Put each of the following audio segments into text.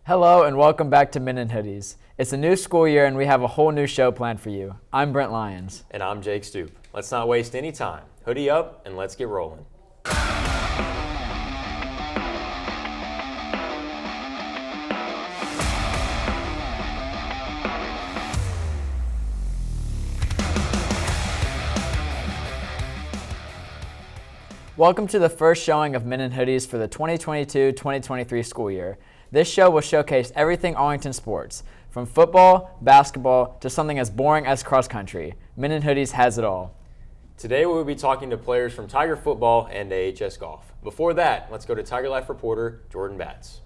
Hello and welcome back to Men in Hoodies. It's a new school year and we have a whole new show planned for you. I'm Brent Lyons. And I'm Jake Stoop. Let's not waste any time. Hoodie up and let's get rolling. Welcome to the first showing of Men in Hoodies for the 2022-2023 school year. This show will showcase everything Arlington sports, from football, basketball, to something as boring as cross country. Men in Hoodies has it all. Today we will be talking to players from Tiger Football and AHS Golf. Before that, let's go to Tiger Life reporter Jordan Batts.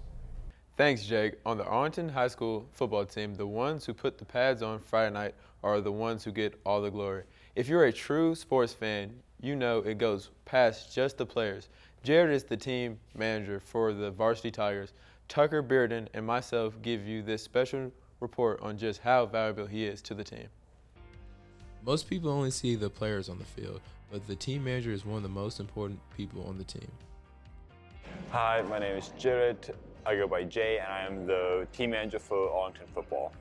Thanks, Jake. On the Arlington High School football team, the ones who put the pads on Friday night are the ones who get all the glory. If you're a true sports fan, you know it goes past just the players. Jared is the team manager for the Varsity Tigers. Tucker Bearden and myself give you this special report on just how valuable he is to the team. Most people only see the players on the field, but the team manager is one of the most important people on the team. Hi, my name is Jared. I go by Jay, and I am the team manager for Arlington Football.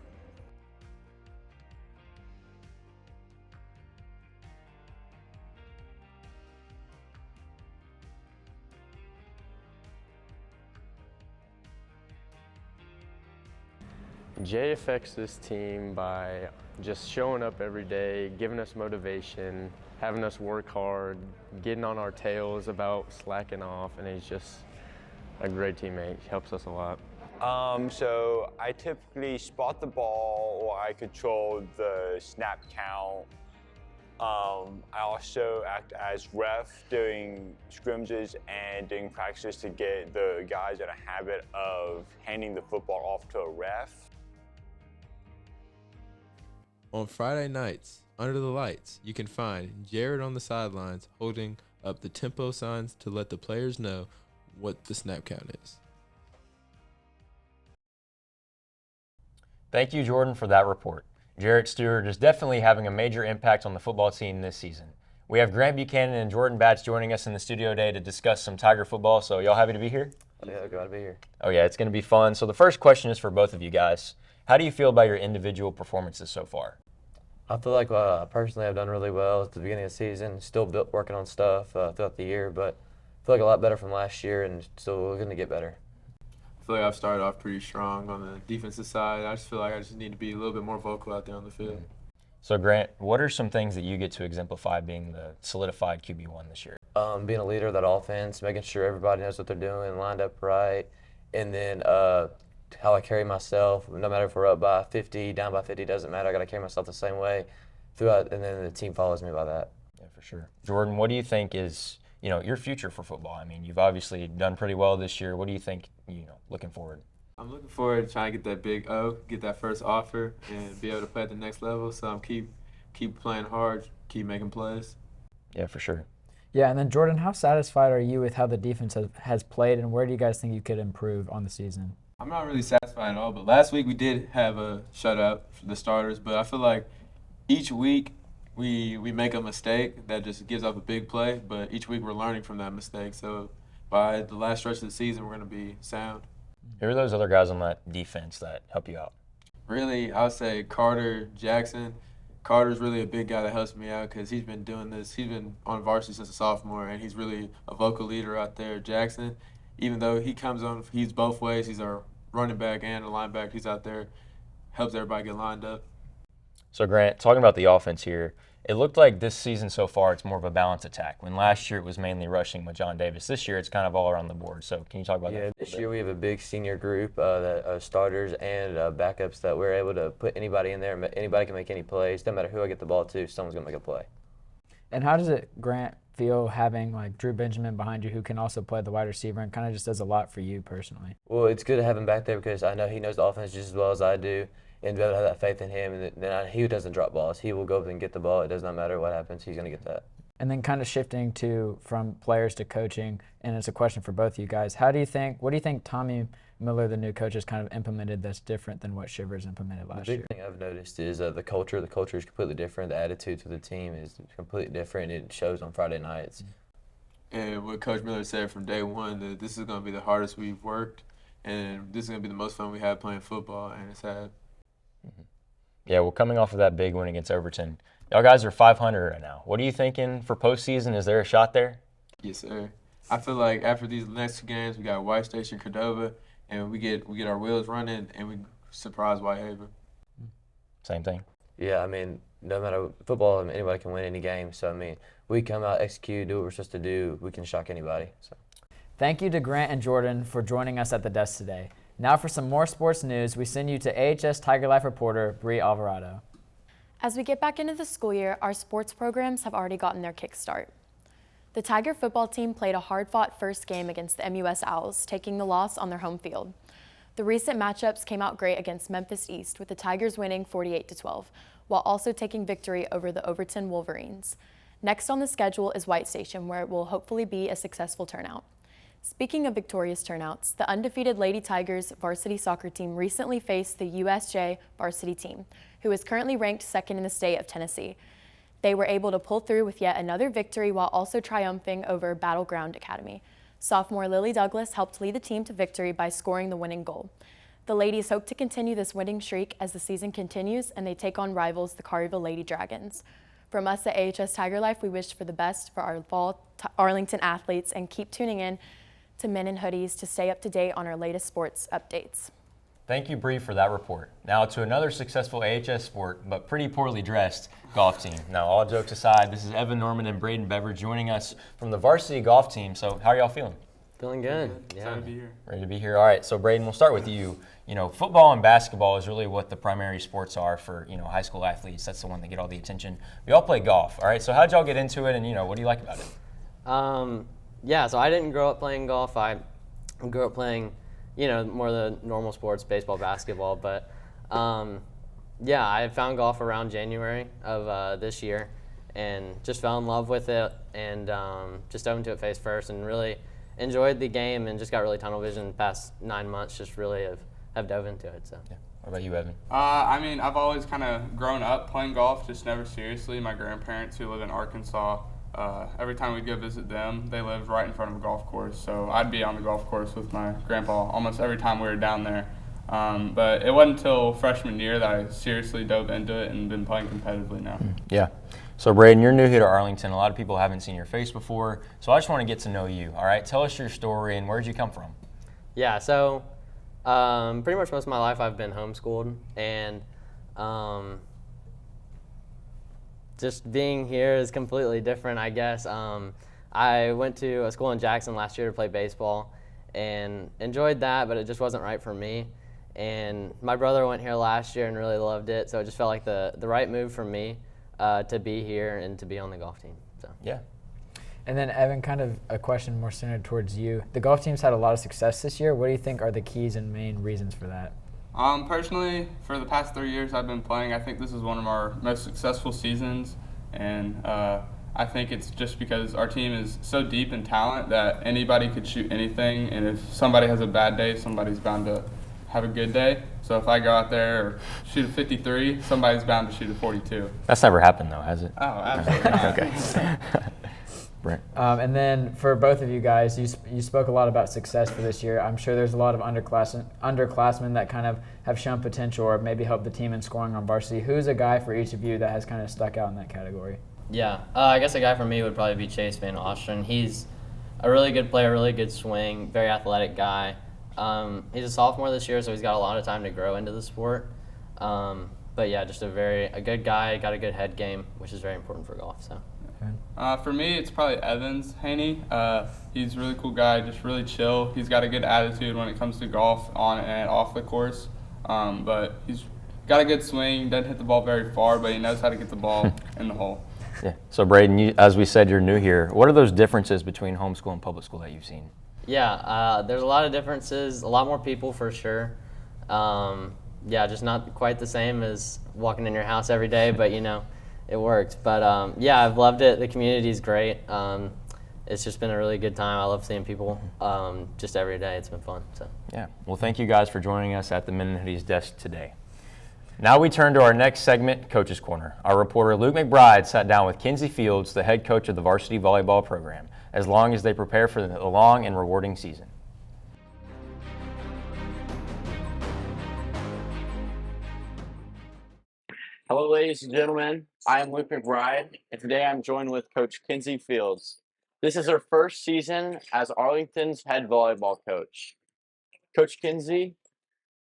Jay affects this team by just showing up every day, giving us motivation, having us work hard, getting on our tails about slacking off, and he's just a great teammate. He helps us a lot. So I typically spot the ball, or I control the snap count. I also act as ref during scrimmages and during practices to get the guys in a habit of handing the football off to a ref. On Friday nights, under the lights, you can find Jared on the sidelines holding up the tempo signs to let the players know what the snap count is. Thank you, Jordan, for that report. Jarrett Stewart is definitely having a major impact on the football team this season. We have Grant Buchanan and Jordan Batts joining us in the studio today to discuss some Tiger football, so y'all happy to be here? Yeah, glad to be here. Oh yeah, it's going to be fun. So the first question is for both of you guys. How do you feel about your individual performances so far? I feel like personally I've done really well at the beginning of the season. Still working on stuff throughout the year, but I feel like a lot better from last year and still looking to get better. I feel like I've started off pretty strong on the defensive side. I just feel like I just need to be a little bit more vocal out there on the field. So Grant, what are some things that you get to exemplify being the solidified QB1 this year? Being a leader of that offense, making sure everybody knows what they're doing, lined up right, and then how I carry myself. No matter if we're up by 50, down by 50, doesn't matter. I got to carry myself the same way throughout, and then the team follows me by that. Yeah, for sure. Jordan, what do you think is your future for football? I mean, you've obviously done pretty well this year. What do you think, looking forward? I'm looking forward to trying to get that big O, get that first offer, and be able to play at the next level. So I'm keep playing hard, keep making plays. Yeah, for sure. Yeah, and then Jordan, how satisfied are you with how the defense has played and where do you guys think you could improve on the season? I'm not really satisfied at all, but last week we did have a shutout for the starters, but I feel like each week we make a mistake that just gives up a big play, but each week we're learning from that mistake. So by the last stretch of the season, we're going to be sound. Who are those other guys on that defense that help you out? Really, I would say Carter Jackson. Carter's really a big guy that helps me out because he's been doing this. He's been on varsity since a sophomore, and he's really a vocal leader out there. Jackson, even though he comes on, he's both ways. He's our running back and a linebacker. He's out there, helps everybody get lined up. So Grant, talking about the offense here, it looked like this season so far it's more of a balanced attack. When last year it was mainly rushing with John Davis, this year it's kind of all around the board. So can you talk about that? Yeah, this year we have a big senior group that starters and backups that we're able to put anybody in there. Anybody can make any plays. Doesn't matter who I get the ball to, someone's going to make a play. And how does it, Grant, feel having like Drew Benjamin behind you who can also play the wide receiver and kind of just does a lot for you personally? Well, it's good to have him back there because I know he knows the offense just as well as I do, and be able to have that faith in him. And then he doesn't drop balls. He will go up and get the ball. It does not matter what happens. He's going to get that. And then kind of shifting from players to coaching, and it's a question for both of you guys. What do you think Tommy Miller, the new coach, has kind of implemented that's different than what Shivers implemented last year? The big thing I've noticed is the culture. The culture is completely different. The attitude to the team is completely different. It shows on Friday nights. And what Coach Miller said from day one, that this is going to be the hardest we've worked. and this is going to be the most fun we had playing football, and it's had. Yeah, well, coming off of that big win against Overton, y'all guys are 500 right now. What are you thinking for postseason? Is there a shot there? Yes, sir. I feel like after these next 2 games, we got White Station, Cordova, and we get our wheels running, and we surprise Whitehaven. Same thing. Yeah, I mean, no matter football, I mean, anybody can win any game. So, I mean, we come out, execute, do what we're supposed to do, we can shock anybody. So. Thank you to Grant and Jordan for joining us at the desk today. Now for some more sports news, we send you to AHS Tiger Life reporter Bree Alvarado. As we get back into the school year, our sports programs have already gotten their kickstart. The Tiger football team played a hard-fought first game against the MUS Owls, taking the loss on their home field. The recent matchups came out great against Memphis East, with the Tigers winning 48-12, while also taking victory over the Overton Wolverines. Next on the schedule is White Station, where it will hopefully be a successful turnout. Speaking of victorious turnouts, the undefeated Lady Tigers varsity soccer team recently faced the USJ varsity team, who is currently ranked second in the state of Tennessee. They were able to pull through with yet another victory while also triumphing over Battleground Academy. Sophomore Lily Douglas helped lead the team to victory by scoring the winning goal. The ladies hope to continue this winning streak as the season continues and they take on rivals, the Collierville Lady Dragons. From us at AHS Tiger Life, we wish for the best for our fall Arlington athletes and keep tuning in to Men in Hoodies to stay up to date on our latest sports updates. Thank you, Bree, for that report. Now to another successful AHS sport, but pretty poorly dressed golf team. Now, all jokes aside, this is Evan Norman and Braden Bever joining us from the varsity golf team. So how are y'all feeling? Feeling good. Excited to be here. Ready to be here? All right, so Braden, we'll start with you. You know, football and basketball is really what the primary sports are for, you know, high school athletes. That's the one that get all the attention. We all play golf, all right? So how'd y'all get into it, and, you know, what do you like about it? Yeah, so I didn't grow up playing golf. I grew up playing, you know, more the normal sports, baseball, basketball. But, yeah, I found golf around January of this year and just fell in love with it and just dove into it face first and really enjoyed the game and just got really tunnel vision the past 9 months, just really have dove into it. So. Yeah. What about you, Evan? I mean, I've always kind of grown up playing golf, just never seriously. My grandparents, who live in Arkansas, every time we'd go visit them, they lived right in front of a golf course. So I'd be on the golf course with my grandpa almost every time we were down there. But it wasn't until freshman year that I seriously dove into it and been playing competitively now. Yeah. So, Braden, you're new here to Arlington. A lot of people haven't seen your face before. So I just want to get to know you, all right? Tell us your story and where'd you come from? Yeah, so pretty much most of my life I've been homeschooled. And just being here is completely different, I guess. I went to a school in Jackson last year to play baseball and enjoyed that, but it just wasn't right for me. And my brother went here last year and really loved it, so it just felt like the right move for me to be here and to be on the golf team. So. Yeah. And then, Evan, kind of a question more centered towards you. The golf team's had a lot of success this year. What do you think are the keys and main reasons for that? Personally, for the past 3 years I've been playing, I think this is one of our most successful seasons. And I think it's just because our team is so deep in talent that anybody could shoot anything. And if somebody has a bad day, somebody's bound to have a good day. So if I go out there or shoot a 53, somebody's bound to shoot a 42. That's never happened, though, has it? Oh, absolutely not. Okay. Brent. And then for both of you guys, you spoke a lot about success for this year. I'm sure there's a lot of underclassmen that kind of have shown potential or maybe helped the team in scoring on varsity. Who's a guy for each of you that has kind of stuck out in that category? Yeah, I guess a guy for me would probably be Chase Van Ostren. He's a really good player, really good swing, very athletic guy. He's a sophomore this year, so he's got a lot of time to grow into the sport. But yeah, just a good guy, got a good head game, which is very important for golf. So. For me, it's probably Evans Haney. He's a really cool guy, just really chill. He's got a good attitude when it comes to golf on and off the course. But he's got a good swing, doesn't hit the ball very far, but he knows how to get the ball in the hole. Yeah. So, Braden, as we said, you're new here. What are those differences between homeschool and public school that you've seen? Yeah, there's a lot of differences, a lot more people for sure. Yeah, just not quite the same as walking in your house every day, but, you know, it worked. But, yeah, I've loved it. The community's great. It's just been a really good time. I love seeing people just every day. It's been fun. So. Yeah. Well, thank you guys for joining us at the Men in Hoodies desk today. Now we turn to our next segment, Coach's Corner. Our reporter Luke McBride sat down with Kinsey Fields, the head coach of the varsity volleyball program, as long as they prepare for the long and rewarding season. Hello, ladies and gentlemen. I am Luke McBride, and today I'm joined with Coach Kinsey Fields. This is her first season as Arlington's head volleyball coach. Coach Kinsey,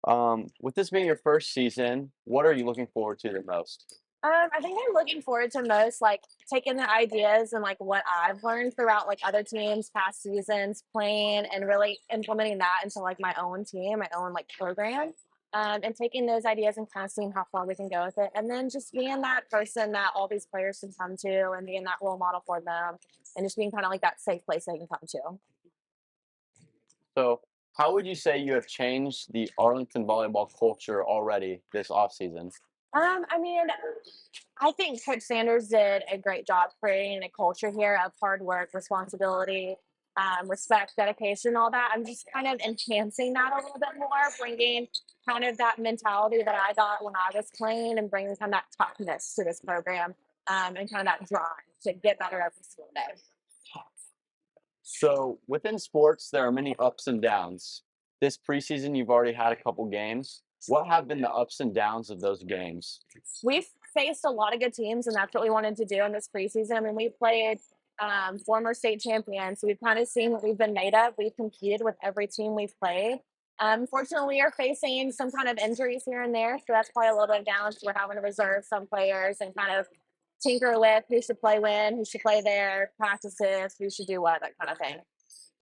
with this being your first season, what are you looking forward to the most? I think I'm looking forward to most like taking the ideas and like what I've learned throughout like other teams, past seasons, playing and really implementing that into like my own team, my own like program. And taking those ideas and kind of seeing how far we can go with it. And then just being that person that all these players can come to and being that role model for them and just being kind of like that safe place they can come to. So, how would you say you have changed the Arlington volleyball culture already this offseason? I mean, I think Coach Sanders did a great job creating a culture here of hard work, responsibility, respect, dedication, all that. I'm just kind of enhancing that a little bit more, bringing kind of that mentality that I got when I was playing and bringing kind of that toughness to this program and kind of that drive to get better every single day. So, within sports, there are many ups and downs. This preseason, you've already had a couple games. What have been the ups and downs of those games? We've faced a lot of good teams, and that's what we wanted to do in this preseason. I mean, we played former state champions, so we've kind of seen what we've been made of. We've competed with every team we've played. Unfortunately, we are facing some kind of injuries here and there, so that's probably a little bit down. So we're having to reserve some players and kind of tinker with who should play when, who should play there, practices, who should do what, that kind of thing.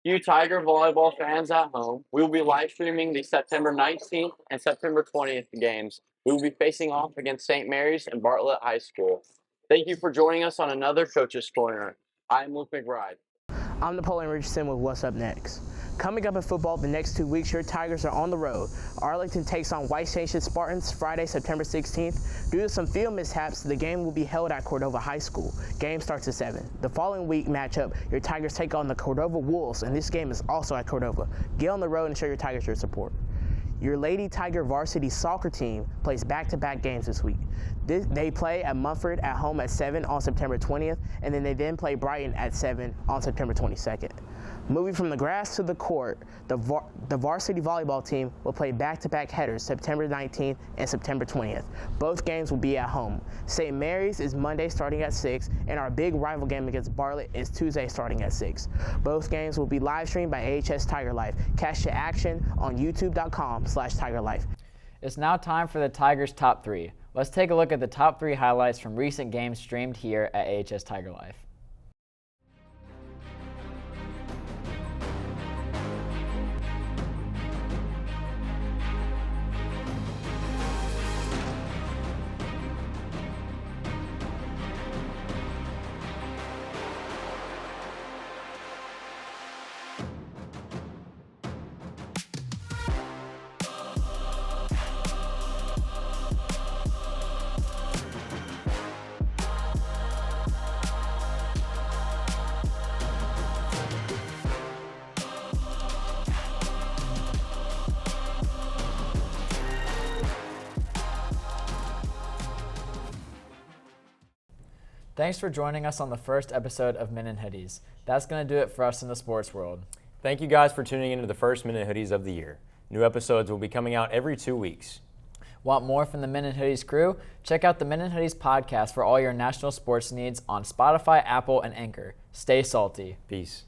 You Tiger volleyball fans at home, we will be live streaming the September 19th and September 20th games. We will be facing off against St. Mary's and Bartlett High School. Thank you for joining us on another Coach's Corner. I'm Luke McBride. I'm Napoleon Richardson with What's Up Next. Coming up in football the next 2 weeks, your Tigers are on the road. Arlington takes on White Station Spartans Friday, September 16th. Due to some field mishaps, the game will be held at Cordova High School. Game starts at 7. The following week matchup, your Tigers take on the Cordova Wolves, and this game is also at Cordova. Get on the road and show your Tigers your support. Your Lady Tiger varsity soccer team plays back-to-back games this week. They play at Mumford at home at 7 on September 20th, and then they play Brighton at 7 on September 22nd. Moving from the grass to the court, the varsity volleyball team will play back-to-back headers September 19th and September 20th. Both games will be at home. St. Mary's is Monday starting at 6, and our big rival game against Bartlett is Tuesday starting at 6. Both games will be live streamed by AHS Tiger Life. Catch the action on youtube.com/Tiger Life. It's now time for the Tigers' top 3. Let's take a look at the top 3 highlights from recent games streamed here at AHS Tiger Life. Thanks for joining us on the first episode of Men in Hoodies. That's going to do it for us in the sports world. Thank you guys for tuning into the first Men in Hoodies of the year. New episodes will be coming out every 2 weeks. Want more from the Men in Hoodies crew? Check out the Men in Hoodies podcast for all your national sports needs on Spotify, Apple, and Anchor. Stay salty. Peace.